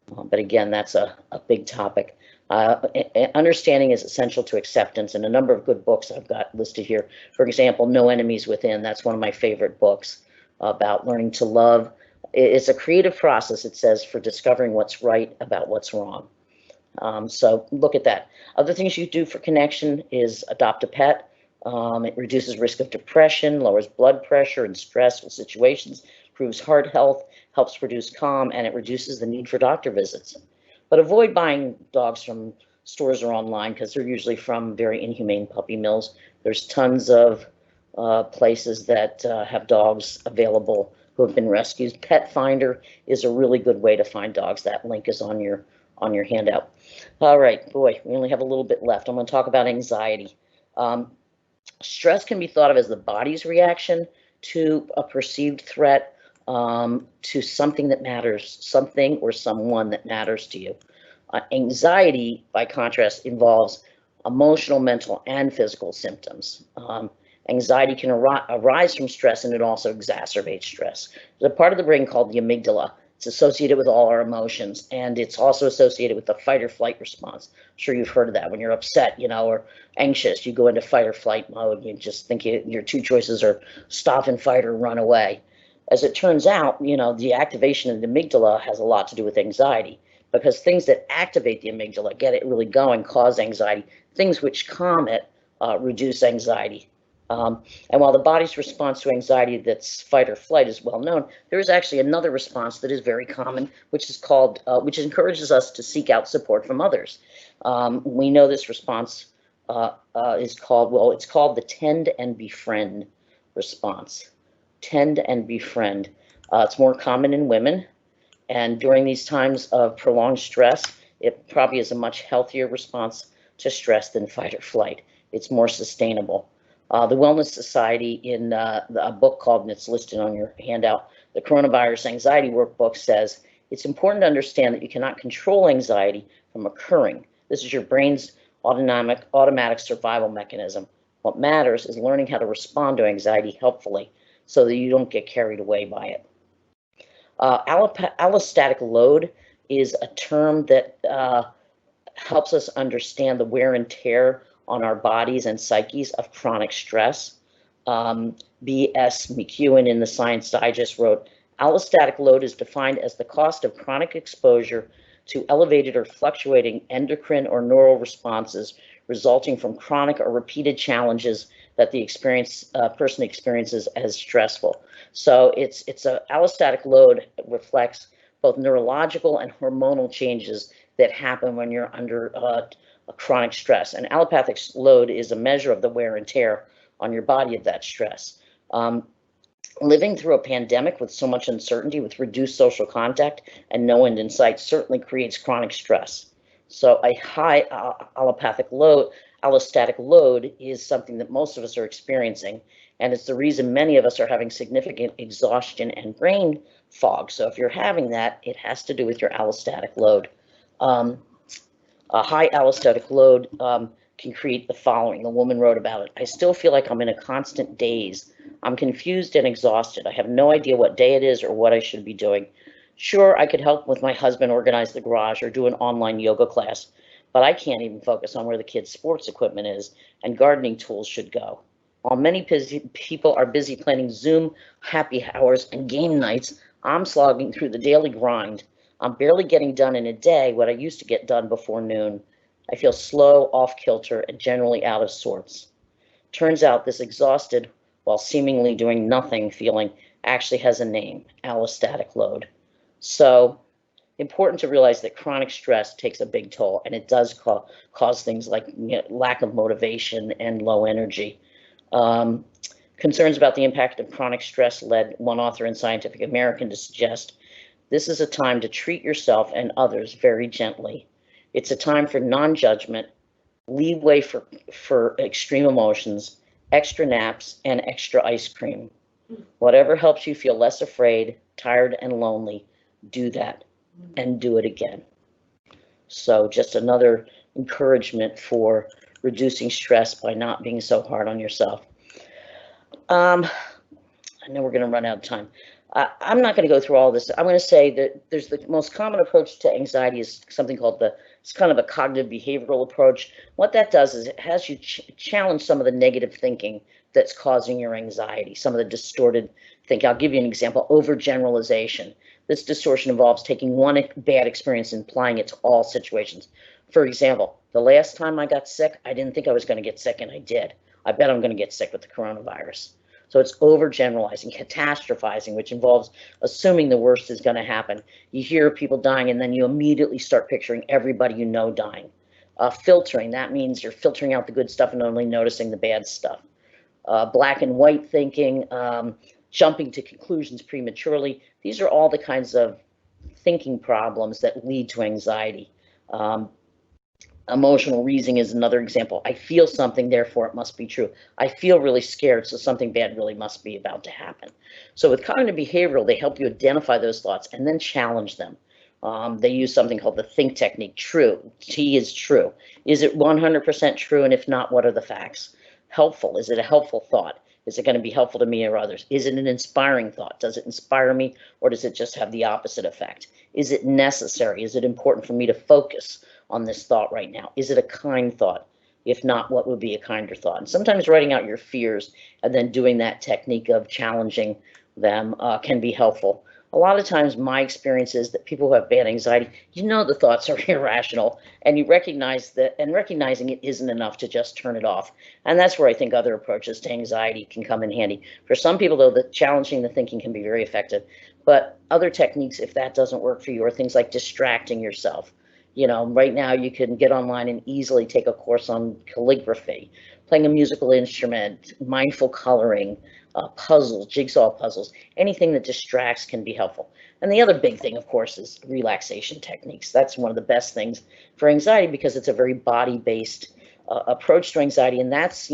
But again, that's a big topic. Understanding is essential to acceptance, and a number of good books I've got listed here. For example, No Enemies Within. That's one of my favorite books about learning to love. It's a creative process, it says, for discovering what's right about what's wrong. So look at that. Other things you do for connection is adopt a pet. It reduces risk of depression, lowers blood pressure in stressful situations, improves heart health, helps produce calm, and it reduces the need for doctor visits. But avoid buying dogs from stores or online, because they're usually from very inhumane puppy mills. There's tons of places that have dogs available who have been rescued. Pet Finder is a really good way to find dogs. That link is on your handout. All right, boy, we only have a little bit left. I'm going to talk about anxiety. Stress can be thought of as the body's reaction to a perceived threat, to something that matters, something or someone that matters to you. Anxiety, by contrast, involves emotional, mental, and physical symptoms. Anxiety can arise from stress, and it also exacerbates stress. There's a part of the brain called the amygdala. It's associated with all our emotions, and it's also associated with the fight or flight response. I'm sure you've heard of that. When you're upset, or anxious, you go into fight or flight mode. You just think your two choices are stop and fight or run away. As it turns out, the activation of the amygdala has a lot to do with anxiety, because things that activate the amygdala, get it really going, cause anxiety. Things which calm it reduce anxiety. And while the body's response to anxiety, that's fight or flight, is well known, there is actually another response that is very common, which encourages us to seek out support from others. We know this response it's called the tend and befriend response. Tend and befriend. It's more common in women, and during these times of prolonged stress, it probably is a much healthier response to stress than fight or flight. It's more sustainable. The Wellness Society, in a book called, and it's listed on your handout, the Coronavirus Anxiety Workbook, says it's important to understand that you cannot control anxiety from occurring. This is your brain's automatic survival mechanism. What matters is learning how to respond to anxiety helpfully so that you don't get carried away by it. Allostatic load is a term that helps us understand the wear and tear on our bodies and psyches of chronic stress. B.S. McEwen in the Science Digest wrote, allostatic load is defined as the cost of chronic exposure to elevated or fluctuating endocrine or neural responses resulting from chronic or repeated challenges that the person experiences as stressful. So it's a allostatic load reflects both neurological and hormonal changes that happen when you're under a chronic stress. And allopathic load is a measure of the wear and tear on your body of that stress. Living through a pandemic with so much uncertainty, with reduced social contact and no end in sight, certainly creates chronic stress. So a high allostatic load is something that most of us are experiencing, and it's the reason many of us are having significant exhaustion and brain fog. So if you're having that, it has to do with your allostatic load. A high allostatic load can create the following. The woman wrote about it. I still feel like I'm in a constant daze. I'm confused and exhausted. I have no idea what day it is or what I should be doing. Sure, I could help with my husband organize the garage or do an online yoga class, but I can't even focus on where the kids' sports equipment is and gardening tools should go. While many people are busy planning Zoom happy hours and game nights, I'm slogging through the daily grind. I'm barely getting done in a day what I used to get done before noon. I feel slow, off kilter, and generally out of sorts. Turns out this exhausted while seemingly doing nothing feeling actually has a name, allostatic load. So important to realize that chronic stress takes a big toll, and it does cause things like lack of motivation and low energy. Concerns about the impact of chronic stress led one author in Scientific American to suggest this is a time to treat yourself and others very gently. It's a time for non-judgment, leeway for extreme emotions, extra naps, and extra ice cream. Whatever helps you feel less afraid, tired, and lonely, do that and do it again. So just another encouragement for reducing stress by not being so hard on yourself. I know we're going to run out of time. I'm not going to go through all this. I'm going to say that there's the most common approach to anxiety is something called it's kind of a cognitive behavioral approach. What that does is it has you challenge some of the negative thinking that's causing your anxiety, some of the distorted thinking. I'll give you an example, overgeneralization. This distortion involves taking one bad experience and applying it to all situations. For example, the last time I got sick, I didn't think I was going to get sick, and I did. I bet I'm going to get sick with the coronavirus. So it's overgeneralizing, catastrophizing, which involves assuming the worst is going to happen. You hear people dying, and then you immediately start picturing everybody you know dying. Filtering, that means you're filtering out the good stuff and only noticing the bad stuff. Black and white thinking, jumping to conclusions prematurely. These are all the kinds of thinking problems that lead to anxiety. Emotional reasoning is another example. I feel something, therefore it must be true. I feel really scared, so something bad really must be about to happen. So with cognitive behavioral, they help you identify those thoughts and then challenge them. They use something called the think technique. True. T is true. Is it 100% true? And if not, what are the facts? Helpful. Is it a helpful thought? Is it going to be helpful to me or others? Is it an inspiring thought? Does it inspire me, or does it just have the opposite effect? Is it necessary? Is it important for me to focus on this thought right now? Is it a kind thought? If not, what would be a kinder thought? And sometimes writing out your fears and then doing that technique of challenging them can be helpful. A lot of times my experience is that people who have bad anxiety, the thoughts are irrational, and you recognize that, and recognizing it isn't enough to just turn it off. And that's where I think other approaches to anxiety can come in handy. For some people, though, the challenging the thinking can be very effective. But other techniques, if that doesn't work for you, are things like distracting yourself. Right now you can get online and easily take a course on calligraphy, playing a musical instrument, mindful coloring, puzzles, jigsaw puzzles. Anything that distracts can be helpful. And the other big thing, of course, is relaxation techniques. That's one of the best things for anxiety because it's a very body-based approach to anxiety. And that's,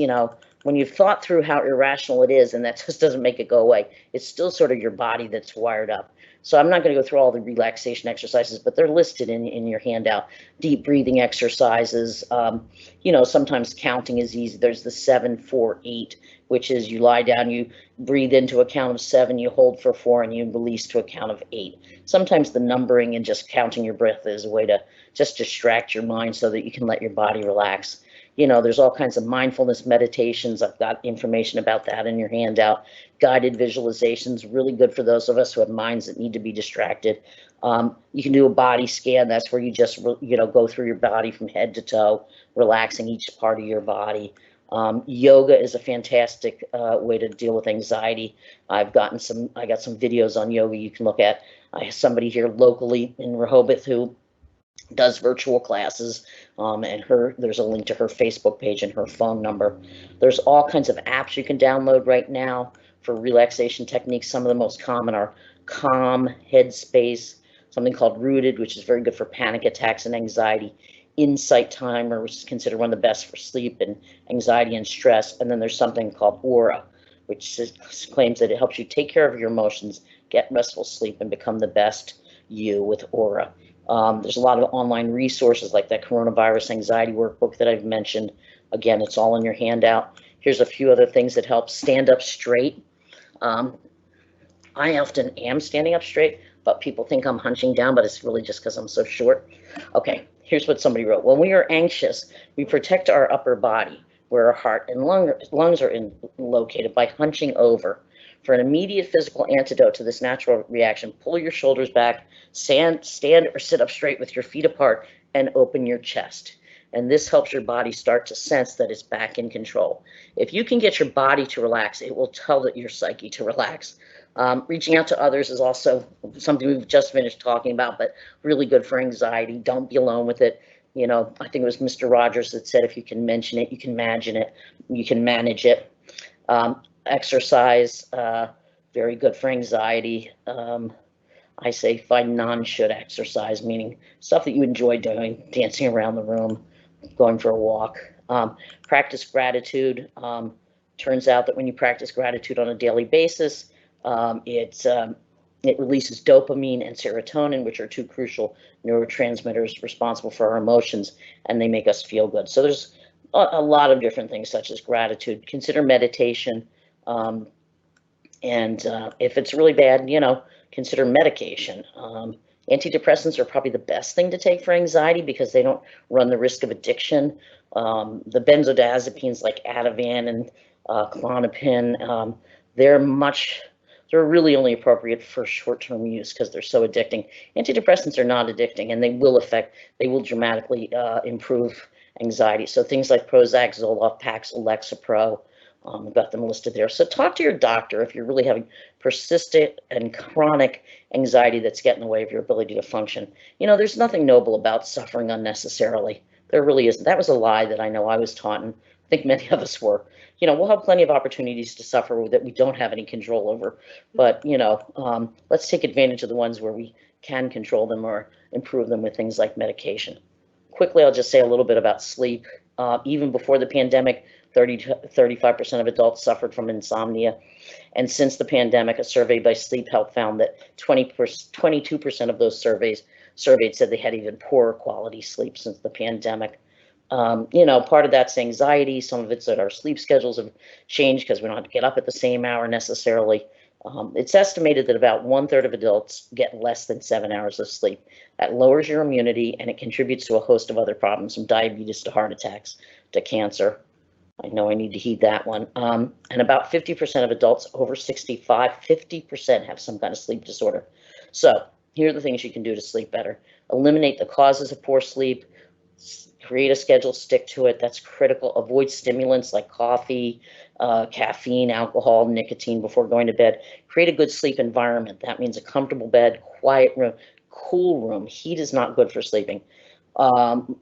when you've thought through how irrational it is, and that just doesn't make it go away, it's still sort of your body that's wired up. So I'm not going to go through all the relaxation exercises, but they're listed in your handout. Deep breathing exercises. Sometimes counting is easy. There's the 7, 4, 8, which is you lie down, you breathe into a count of 7, you hold for 4, and you release to a count of 8. Sometimes the numbering and just counting your breath is a way to just distract your mind so that you can let your body relax. There's all kinds of mindfulness meditations. I've got information about that in your handout. Guided visualizations, really good for those of us who have minds that need to be distracted. You can do a body scan. That's where you just, go through your body from head to toe, relaxing each part of your body. Yoga is a fantastic way to deal with anxiety. I got some videos on yoga you can look at. I have somebody here locally in Rehoboth who does virtual classes, and there's a link to her Facebook page and her phone number. There's all kinds of apps you can download right now for relaxation techniques. Some of the most common are Calm, Headspace, something called Rooted, which is very good for panic attacks and anxiety, Insight Timer, which is considered one of the best for sleep and anxiety and stress, and then there's something called Aura, which claims that it helps you take care of your emotions, get restful sleep, and become the best you with Aura. There's a lot of online resources like that coronavirus anxiety workbook that I've mentioned. Again, it's all in your handout. Here's a few other things that help. Stand up straight. I often am standing up straight, but people think I'm hunching down, but it's really just because I'm so short. Okay, here's what somebody wrote. When we are anxious, we protect our upper body, where our heart and lungs are located, by hunching over. For an immediate physical antidote to this natural reaction, pull your shoulders back, stand or sit up straight with your feet apart, and open your chest. And this helps your body start to sense that it's back in control. If you can get your body to relax, it will tell your psyche to relax. Reaching out to others is also something we've just finished talking about, but really good for anxiety. Don't be alone with it. I think it was Mr. Rogers that said, if you can mention it, you can imagine it, you can manage it. Exercise, very good for anxiety. I say find non-should exercise, meaning stuff that you enjoy doing, dancing around the room, going for a walk. Practice gratitude. Turns out that when you practice gratitude on a daily basis, it releases dopamine and serotonin, which are two crucial neurotransmitters responsible for our emotions, and they make us feel good. So there's a lot of different things such as gratitude. Consider meditation. And if it's really bad, consider medication. Antidepressants are probably the best thing to take for anxiety because they don't run the risk of addiction. The benzodiazepines like Ativan and Klonopin, they're really only appropriate for short-term use because they're so addicting. Antidepressants are not addicting, and they will dramatically improve anxiety. So things like Prozac, Zoloft, Paxil, Lexapro, we've got them listed there. So talk to your doctor if you're really having persistent and chronic anxiety that's getting in the way of your ability to function. There's nothing noble about suffering unnecessarily. There really isn't. That was a lie that I know I was taught, and I think many of us were. We'll have plenty of opportunities to suffer that we don't have any control over. But, let's take advantage of the ones where we can control them or improve them with things like medication. quickly, I'll just say a little bit about sleep. Even before the pandemic, 30 to 35% of adults suffered from insomnia. And since the pandemic, a survey by Sleep Health found that 22% of those surveyed said they had even poorer quality sleep since the pandemic. Part of that's anxiety. Some of it's that our sleep schedules have changed because we don't have to get up at the same hour necessarily. It's estimated that about 1/3 of adults get less than 7 hours of sleep. That lowers your immunity and it contributes to a host of other problems, from diabetes to heart attacks to cancer. I know I need to heed that one. And about 50% of adults over 65, 50% have some kind of sleep disorder. So here are the things you can do to sleep better. Eliminate the causes of poor sleep. Create a schedule, stick to it. That's critical. Avoid stimulants like coffee, caffeine, alcohol, nicotine before going to bed. Create a good sleep environment. That means a comfortable bed, quiet room, cool room. Heat is not good for sleeping.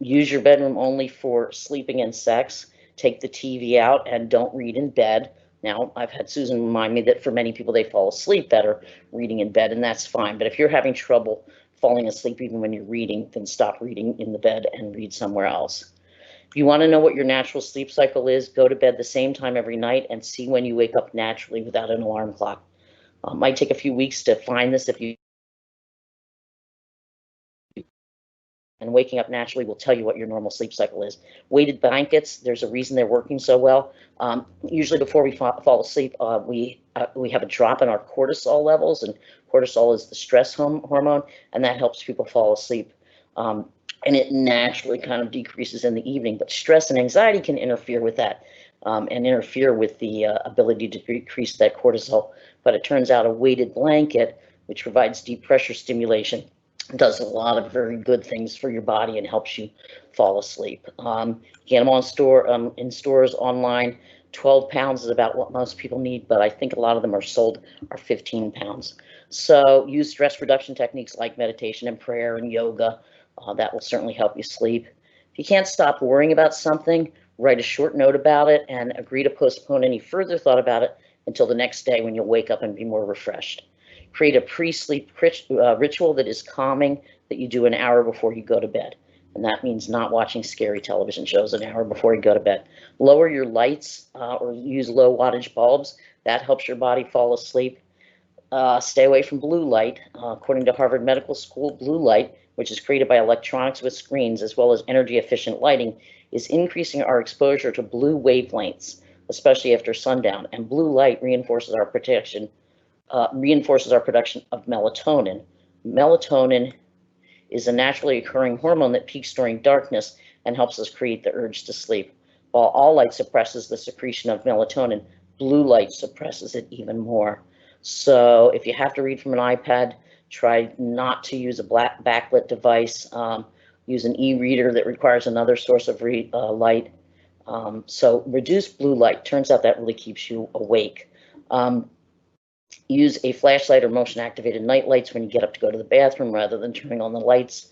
Use your bedroom only for sleeping and sex. Take the TV out and don't read in bed. Now, I've had Susan remind me that for many people, they fall asleep better reading in bed, and that's fine. But if you're having trouble falling asleep even when you're reading, then stop reading in the bed and read somewhere else. If you want to know what your natural sleep cycle is, go to bed the same time every night and see when you wake up naturally without an alarm clock. Might take a few weeks to find this if you and waking up naturally will tell you what your normal sleep cycle is. Weighted blankets, there's a reason they're working so well. Usually before we fall asleep, we have a drop in our cortisol levels, and cortisol is the stress hormone, and that helps people fall asleep. And it naturally kind of decreases in the evening, but stress and anxiety can interfere with that and interfere with the ability to decrease that cortisol. But it turns out a weighted blanket, which provides deep pressure stimulation, does a lot of very good things for your body and helps you fall asleep. Get them on in stores, online. 12 pounds is about what most people need, but I think a lot of them are 15 pounds. So use stress reduction techniques like meditation and prayer and yoga. That will certainly help you sleep. If you can't stop worrying about something, write a short note about it and agree to postpone any further thought about it until the next day when you'll wake up and be more refreshed. Create a pre-sleep ritual that is calming that you do an hour before you go to bed. And that means not watching scary television shows an hour before you go to bed. Lower your lights or use low wattage bulbs. That helps your body fall asleep. Stay away from blue light. According to Harvard Medical School, blue light, which is created by electronics with screens as well as energy efficient lighting, is increasing our exposure to blue wavelengths, especially after sundown. And blue light reinforces our production of melatonin. Melatonin is a naturally occurring hormone that peaks during darkness and helps us create the urge to sleep. While all light suppresses the secretion of melatonin, blue light suppresses it even more. So if you have to read from an iPad, try not to use a backlit device. Use an e-reader that requires another source of light. So reduce blue light. Turns out that really keeps you awake. Use a flashlight or motion-activated night lights when you get up to go to the bathroom rather than turning on the lights.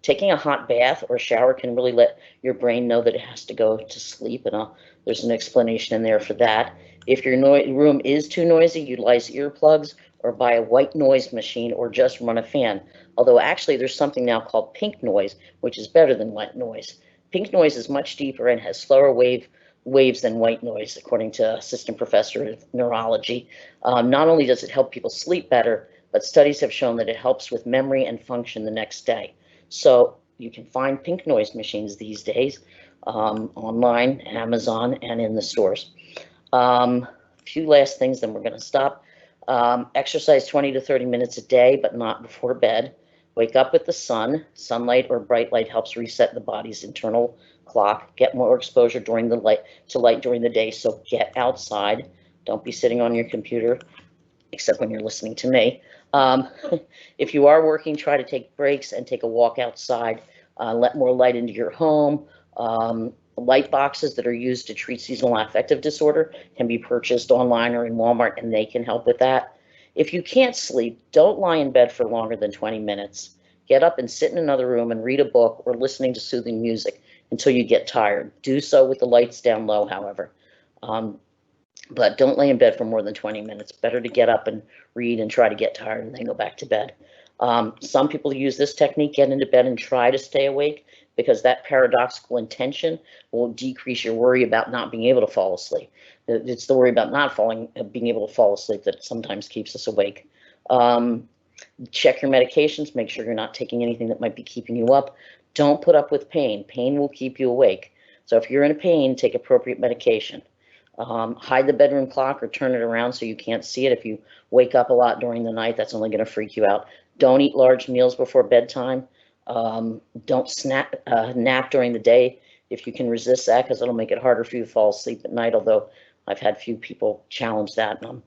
Taking a hot bath or shower can really let your brain know that it has to go to sleep, and there's an explanation in there for that. If your room is too noisy, utilize earplugs or buy a white noise machine or just run a fan. Although actually there's something now called pink noise, which is better than white noise. Pink noise is much deeper and has slower waves than white noise, according to assistant professor of neurology. Not only does it help people sleep better, but studies have shown that it helps with memory and function the next day. So you can find pink noise machines these days online, Amazon, and in the stores. A few last things, then we're going to stop. Exercise 20 to 30 minutes a day, but not before bed. Wake up with the sun. Sunlight or bright light helps reset the body's internal clock. Get more exposure during the light during the day. So get outside. Don't be sitting on your computer, except when you're listening to me. If you are working, try to take breaks and take a walk outside. Let more light into your home. Light boxes that are used to treat seasonal affective disorder can be purchased online or in Walmart, and they can help with that. If you can't sleep, don't lie in bed for longer than 20 minutes. Get up and sit in another room and read a book or listening to soothing music until you get tired. Do so with the lights down low, however. But don't lay in bed for more than 20 minutes. Better to get up and read and try to get tired and then go back to bed. Some people use this technique, get into bed and try to stay awake. because that paradoxical intention will decrease your worry about not being able to fall asleep. It's the worry about not being able to fall asleep that sometimes keeps us awake. Check your medications, make sure you're not taking anything that might be keeping you up. Don't put up with pain. Pain will keep you awake. So if you're in pain, take appropriate medication. Hide the bedroom clock or turn it around so you can't see it. If you wake up a lot during the night, that's only going to freak you out. Don't eat large meals before bedtime. Don't nap during the day if you can resist that, because it'll make it harder for you to fall asleep at night, although I've had few people challenge that, and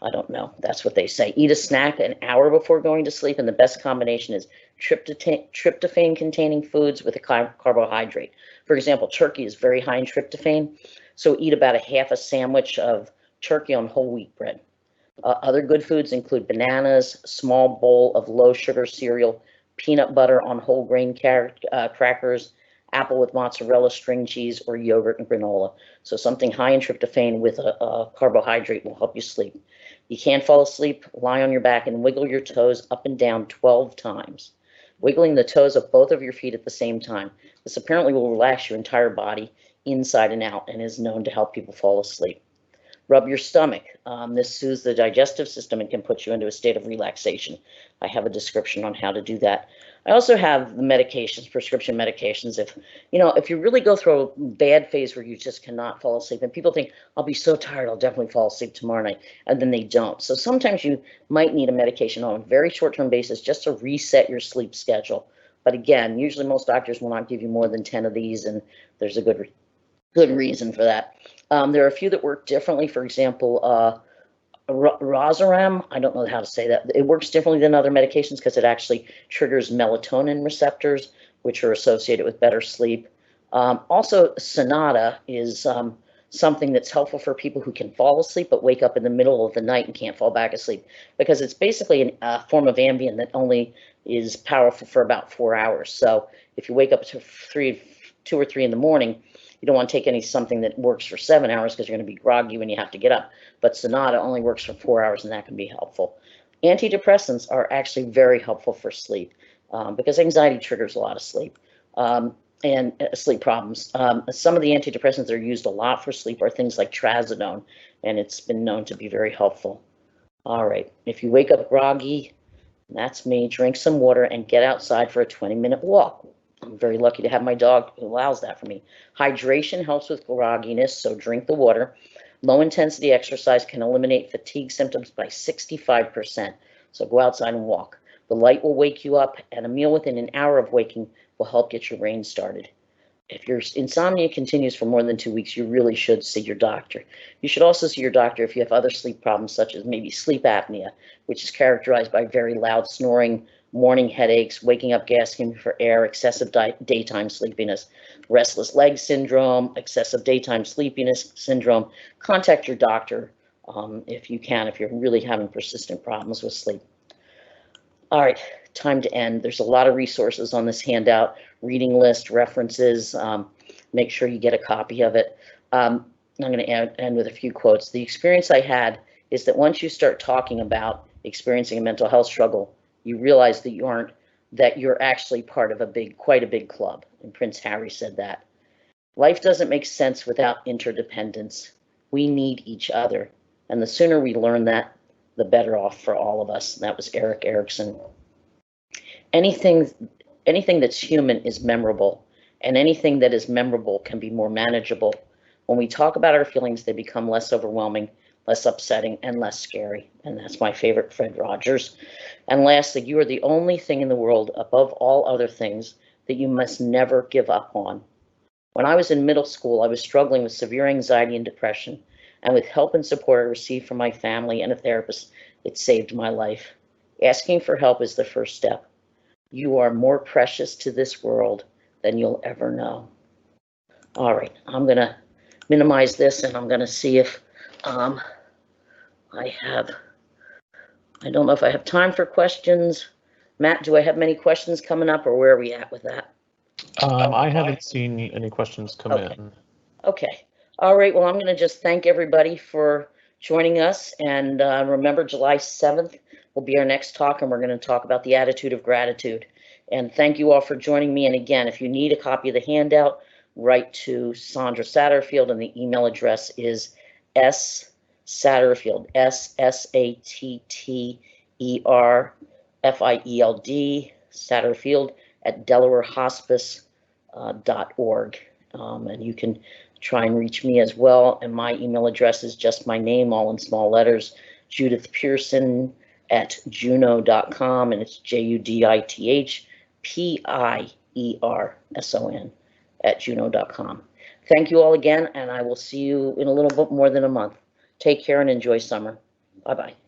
I don't know. That's what they say. Eat a snack an hour before going to sleep, and the best combination is tryptophan-containing foods with a carbohydrate. For example, turkey is very high in tryptophan, so eat about half a sandwich of turkey on whole wheat bread. Other good foods include bananas, small bowl of low-sugar cereal, peanut butter on whole grain crackers, apple with mozzarella, string cheese, or yogurt and granola. So something high in tryptophan with a carbohydrate will help you sleep. You can't fall asleep, lie on your back and wiggle your toes up and down 12 times. Wiggling the toes of both of your feet at the same time. This apparently will relax your entire body inside and out and is known to help people fall asleep. Rub your stomach. This soothes the digestive system and can put you into a state of relaxation. I have a description on how to do that. I also have the medications, prescription medications. If you really go through a bad phase where you just cannot fall asleep, and people think, I'll be so tired, I'll definitely fall asleep tomorrow night, and then they don't. So sometimes you might need a medication on a very short-term basis just to reset your sleep schedule. But again, usually most doctors will not give you more than 10 of these, and there's a good reason for that. There are a few that work differently. For example, Rosaram, I don't know how to say that. It works differently than other medications because it actually triggers melatonin receptors, which are associated with better sleep. Also, Sonata is something that's helpful for people who can fall asleep but wake up in the middle of the night and can't fall back asleep, because it's basically a form of Ambien that only is powerful for about 4 hours. So if you wake up to 2 or 3 in the morning, you don't want to take something that works for 7 hours because you're going to be groggy when you have to get up. But Sonata only works for 4 hours, and that can be helpful. Antidepressants are actually very helpful for sleep because anxiety triggers a lot of sleep and sleep problems. Some of the antidepressants that are used a lot for sleep are things like trazodone, and it's been known to be very helpful. All right, if you wake up groggy, that's me, drink some water and get outside for a 20-minute walk. I'm very lucky to have my dog who allows that for me. Hydration helps with grogginess, so drink the water. Low intensity exercise can eliminate fatigue symptoms by 65%, so go outside and walk. The light will wake you up, and a meal within an hour of waking will help get your brain started. If your insomnia continues for more than 2 weeks, you really should see your doctor. You should also see your doctor if you have other sleep problems, such as maybe sleep apnea, which is characterized by very loud snoring, morning headaches, waking up gasping for air, excessive daytime sleepiness, restless leg syndrome, excessive daytime sleepiness syndrome. Contact your doctor if you can, if you're really having persistent problems with sleep. All right, time to end. There's a lot of resources on this handout, reading list, references. Make sure you get a copy of it. I'm going to end with a few quotes. The experience I had is that once you start talking about experiencing a mental health struggle, you realize that you're actually part of quite a big club. And Prince Harry said that. Life doesn't make sense without interdependence. We need each other. And the sooner we learn that, the better off for all of us. And that was Erik Erikson. Anything that's human is memorable, and anything that is memorable can be more manageable. When we talk about our feelings, they become less overwhelming, less upsetting, and less scary. And that's my favorite, Fred Rogers. And lastly, you are the only thing in the world above all other things that you must never give up on. When I was in middle school, I was struggling with severe anxiety and depression, and with help and support I received from my family and a therapist, it saved my life. Asking for help is the first step. You are more precious to this world than you'll ever know. All right, I'm going to minimize this, and I'm going to see if I don't know if I have time for questions. Matt, do I have many questions coming up, or where are we at with that? I haven't seen any questions come in. Okay. All right. Well, I'm going to just thank everybody for joining us. And remember, July 7th will be our next talk, and we're going to talk about the attitude of gratitude. And thank you all for joining me. And again, if you need a copy of the handout, write to Sandra Satterfield, and the email address is Satterfield, SSATTERFIELD, Satterfield at DelawareHospice.org. And you can try and reach me as well. And my email address is just my name, all in small letters, Judith Pearson at juno.com, and it's JUDITHPIERSON at juno.com. Thank you all again, and I will see you in a little bit more than a month. Take care and enjoy summer. Bye-bye.